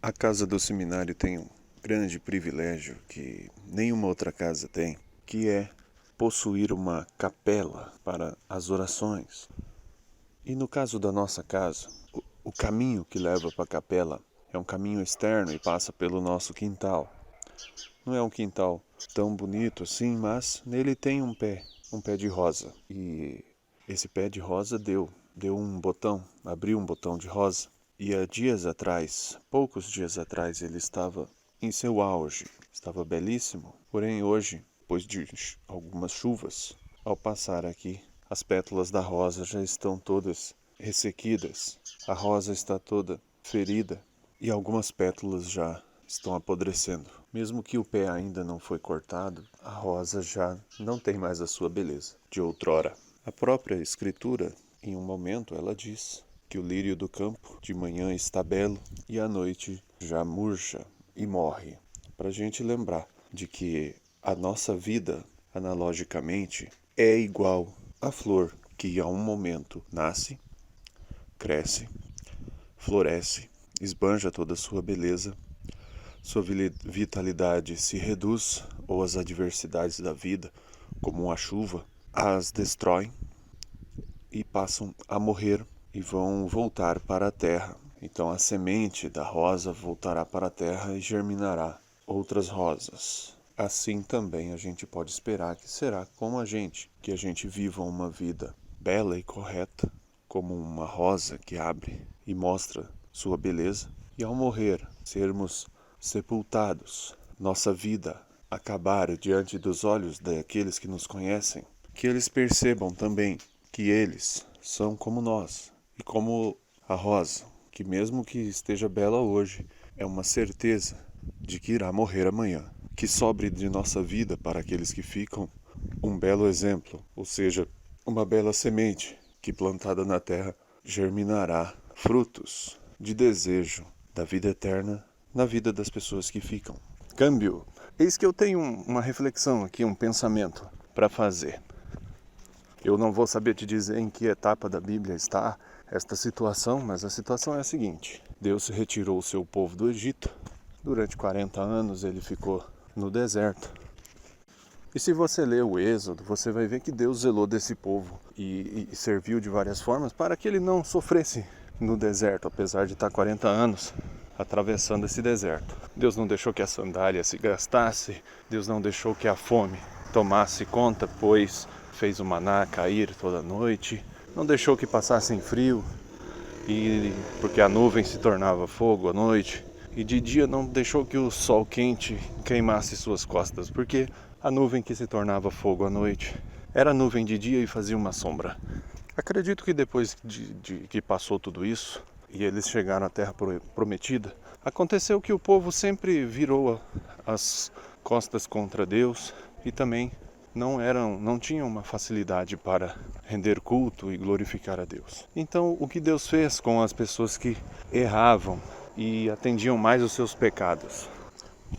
A casa do seminário tem um grande privilégio que nenhuma outra casa tem, que é possuir uma capela para as orações. E no caso da nossa casa, o caminho que leva para a capela é um caminho externo e passa pelo nosso quintal. Não é um quintal tão bonito assim, mas nele tem um pé de rosa. E esse pé de rosa deu um botão, abriu um botão de rosa. E há dias atrás, poucos dias atrás, ele estava em seu auge, estava belíssimo. Porém hoje, depois de algumas chuvas, ao passar aqui, as pétalas da rosa já estão todas ressequidas. A rosa está toda ferida e algumas pétalas já estão apodrecendo. Mesmo que o pé ainda não foi cortado, a rosa já não tem mais a sua beleza de outrora. A própria escritura, em um momento, ela diz que o lírio do campo de manhã está belo e à noite já murcha e morre. Para a gente lembrar de que a nossa vida, analogicamente, é igual à flor que a um momento nasce, cresce, floresce, esbanja toda a sua beleza, sua vitalidade se reduz ou as adversidades da vida, como a chuva, as destroem e passam a morrer e vão voltar para a terra. Então a semente da rosa voltará para a terra e germinará outras rosas. Assim também a gente pode esperar que será com a gente, que a gente viva uma vida bela e correta, como uma rosa que abre e mostra sua beleza, e ao morrer sermos sepultados, nossa vida acabar diante dos olhos daqueles que nos conhecem, que eles percebam também que eles são como nós, e como a rosa, que mesmo que esteja bela hoje, é uma certeza de que irá morrer amanhã. Que sobre de nossa vida para aqueles que ficam um belo exemplo, ou seja, uma bela semente que plantada na terra germinará frutos de desejo da vida eterna na vida das pessoas que ficam. Câmbio. Eis que eu tenho uma reflexão aqui, um pensamento para fazer. Eu não vou saber te dizer em que etapa da Bíblia está esta situação, mas a situação é a seguinte. Deus retirou o seu povo do Egito. Durante 40 anos ele ficou no deserto. E se você ler o Êxodo, você vai ver que Deus zelou desse povo e serviu de várias formas para que ele não sofresse no deserto, apesar de estar 40 anos atravessando esse deserto. Deus não deixou que a sandália se gastasse, Deus não deixou que a fome tomasse conta, pois fez o maná cair toda noite, não deixou que passassem frio, porque a nuvem se tornava fogo à noite, e de dia não deixou que o sol quente queimasse suas costas, porque a nuvem que se tornava fogo à noite era nuvem de dia e fazia uma sombra. Acredito que depois de que passou tudo isso, e eles chegaram à terra prometida, aconteceu que o povo sempre virou as costas contra Deus e também não tinham uma facilidade para render culto e glorificar a Deus. Então, o que Deus fez com as pessoas que erravam e atendiam mais os seus pecados?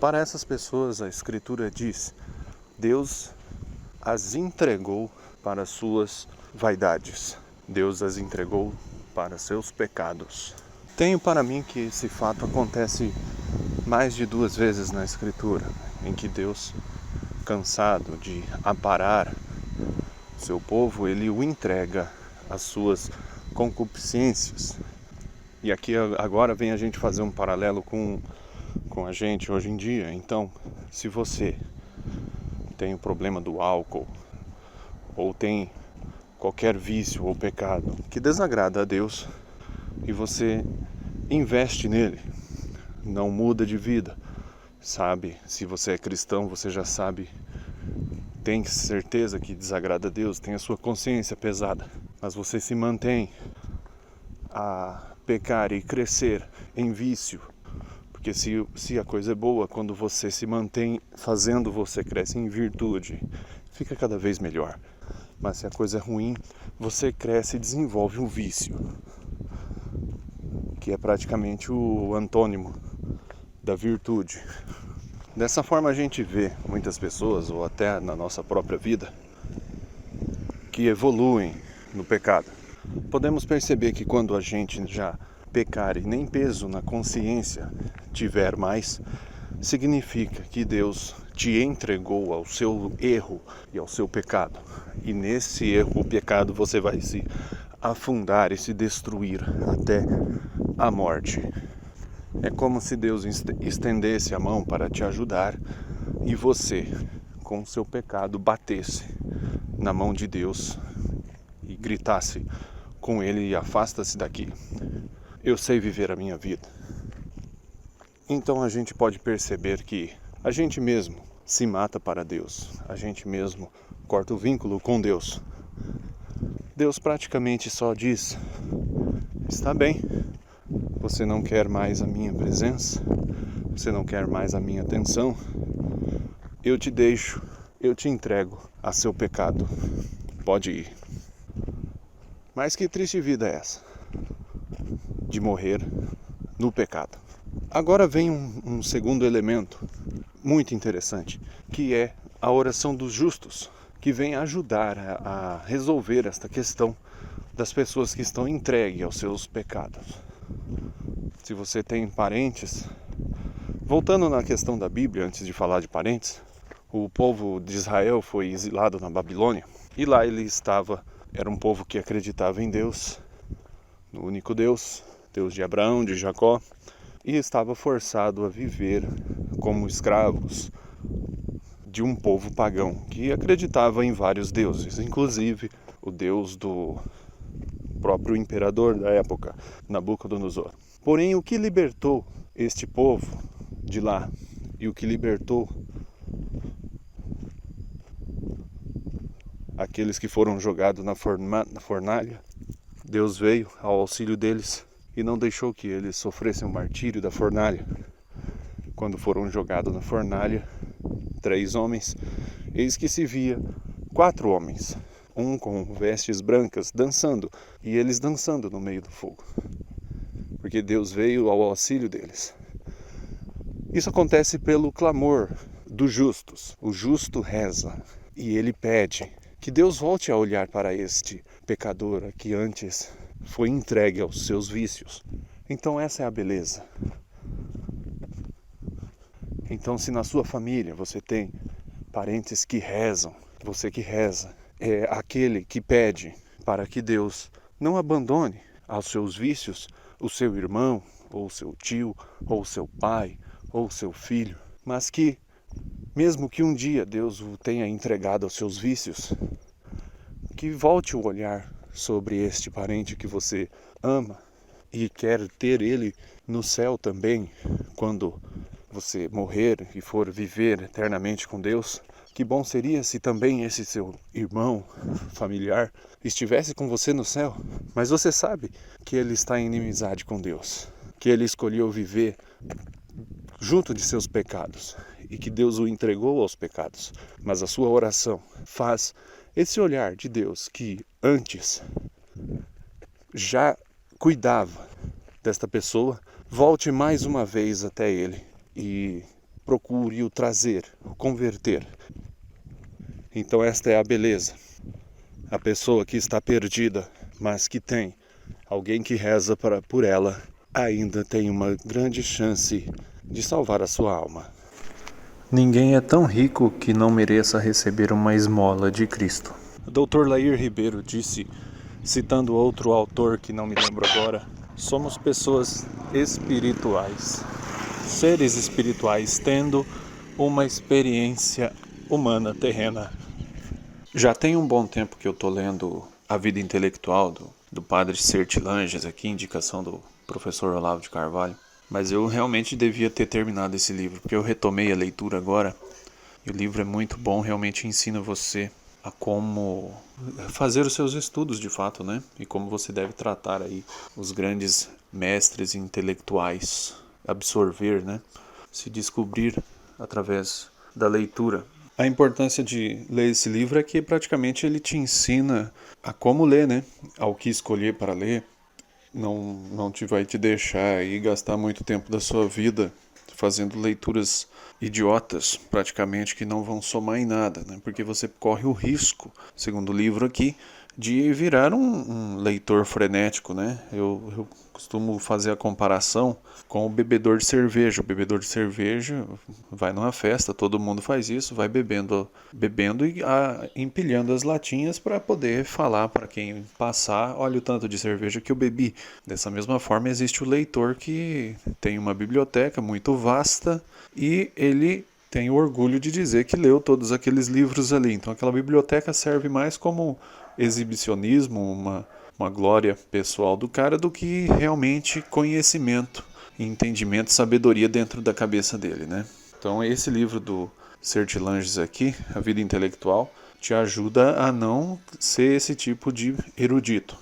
Para essas pessoas, a Escritura diz, Deus as entregou para suas vaidades. Deus as entregou para seus pecados. Tenho para mim que esse fato acontece mais de 2 vezes na Escritura, em que Deus, cansado de aparar seu povo, ele o entrega às suas concupiscências. E aqui agora vem a gente fazer um paralelo com a gente hoje em dia. Então, se você tem o problema do álcool, ou tem qualquer vício ou pecado que desagrada a Deus, e você investe nele, não muda de vida, sabe? Se você é cristão, você já sabe, tem certeza que desagrada a Deus, tem a sua consciência pesada, mas você se mantém a pecar e crescer em vício, porque se a coisa é boa, quando você se mantém fazendo, você cresce em virtude, fica cada vez melhor. Mas se a coisa é ruim, você cresce e desenvolve um vício, que é praticamente o antônimo da virtude. Dessa forma a gente vê muitas pessoas, ou até na nossa própria vida, que evoluem no pecado. Podemos perceber que quando a gente já pecar e nem peso na consciência tiver mais, significa que Deus te entregou ao seu erro e ao seu pecado. E nesse erro, o pecado, você vai se afundar e se destruir até a morte. É como se Deus estendesse a mão para te ajudar e você, com o seu pecado, batesse na mão de Deus e gritasse com Ele: e afasta-se daqui. Eu sei viver a minha vida. Então a gente pode perceber que a gente mesmo se mata para Deus. A gente mesmo corta o vínculo com Deus. Deus praticamente só diz: está bem, você não quer mais a minha presença, você não quer mais a minha atenção, eu te deixo, eu te entrego a seu pecado. Pode ir. Mas que triste vida é essa, de morrer no pecado. Agora vem um segundo elemento muito interessante, que é a oração dos justos, que vem ajudar a resolver esta questão das pessoas que estão entregues aos seus pecados. Se você tem parentes, voltando na questão da Bíblia, antes de falar de parentes, o povo de Israel foi exilado na Babilônia, e lá ele estava, era um povo que acreditava em Deus, no único Deus, Deus de Abraão, de Jacó, e estava forçado a viver como escravos de um povo pagão que acreditava em vários deuses, inclusive o deus do próprio imperador da época, Nabucodonosor. Porém, o que libertou este povo de lá e o que libertou aqueles que foram jogados na fornalha, Deus veio ao auxílio deles e não deixou que eles sofressem o martírio da fornalha. Quando foram jogados na fornalha, 3 homens, eis que se via 4 homens, um com vestes brancas, dançando, e eles dançando no meio do fogo, porque Deus veio ao auxílio deles. Isso acontece pelo clamor dos justos. O justo reza e ele pede que Deus volte a olhar para este pecador que antes foi entregue aos seus vícios. Então essa é a beleza. Então, se na sua família você tem parentes que rezam, você que reza é aquele que pede para que Deus não abandone aos seus vícios o seu irmão, ou seu tio, ou seu pai, ou seu filho, mas que, mesmo que um dia Deus o tenha entregado aos seus vícios, que volte o olhar sobre este parente que você ama e quer ter ele no céu também, quando você morrer e for viver eternamente com Deus. Que bom seria se também esse seu irmão, familiar, estivesse com você no céu, mas você sabe que ele está em inimizade com Deus, que ele escolheu viver junto de seus pecados e que Deus o entregou aos pecados, mas a sua oração faz esse olhar de Deus que antes já cuidava desta pessoa, volte mais uma vez até ele e procure o trazer, o converter. Então esta é a beleza. A pessoa que está perdida, mas que tem alguém que reza por ela, ainda tem uma grande chance de salvar a sua alma. Ninguém é tão rico que não mereça receber uma esmola de Cristo. O Dr. Lair Ribeiro disse, citando outro autor que não me lembro agora: somos pessoas espirituais, seres espirituais tendo uma experiência humana terrena. Já tem um bom tempo que eu estou lendo A Vida Intelectual do padre Sertilanges, aqui, indicação do professor Olavo de Carvalho. Mas eu realmente devia ter terminado esse livro, porque eu retomei a leitura agora. E o livro é muito bom, realmente ensina você a como fazer os seus estudos de fato, né? E como você deve tratar aí os grandes mestres intelectuais, absorver, né? Se descobrir através da leitura. A importância de ler esse livro é que praticamente ele te ensina a como ler, né? Ao que escolher para ler. Não vai te deixar aí gastar muito tempo da sua vida fazendo leituras idiotas, praticamente, que não vão somar em nada, né? Porque você corre o risco, segundo o livro aqui, de virar um leitor frenético, né? Eu costumo fazer a comparação com o bebedor de cerveja. O bebedor de cerveja vai numa festa, todo mundo faz isso, vai bebendo e empilhando as latinhas para poder falar para quem passar, olha o tanto de cerveja que eu bebi. Dessa mesma forma existe o leitor que tem uma biblioteca muito vasta e ele tem o orgulho de dizer que leu todos aqueles livros ali. Então aquela biblioteca serve mais como exibicionismo, uma glória pessoal do cara, do que realmente conhecimento, entendimento, sabedoria dentro da cabeça dele, né? Então esse livro do Sertilanges aqui, A Vida Intelectual, te ajuda a não ser esse tipo de erudito.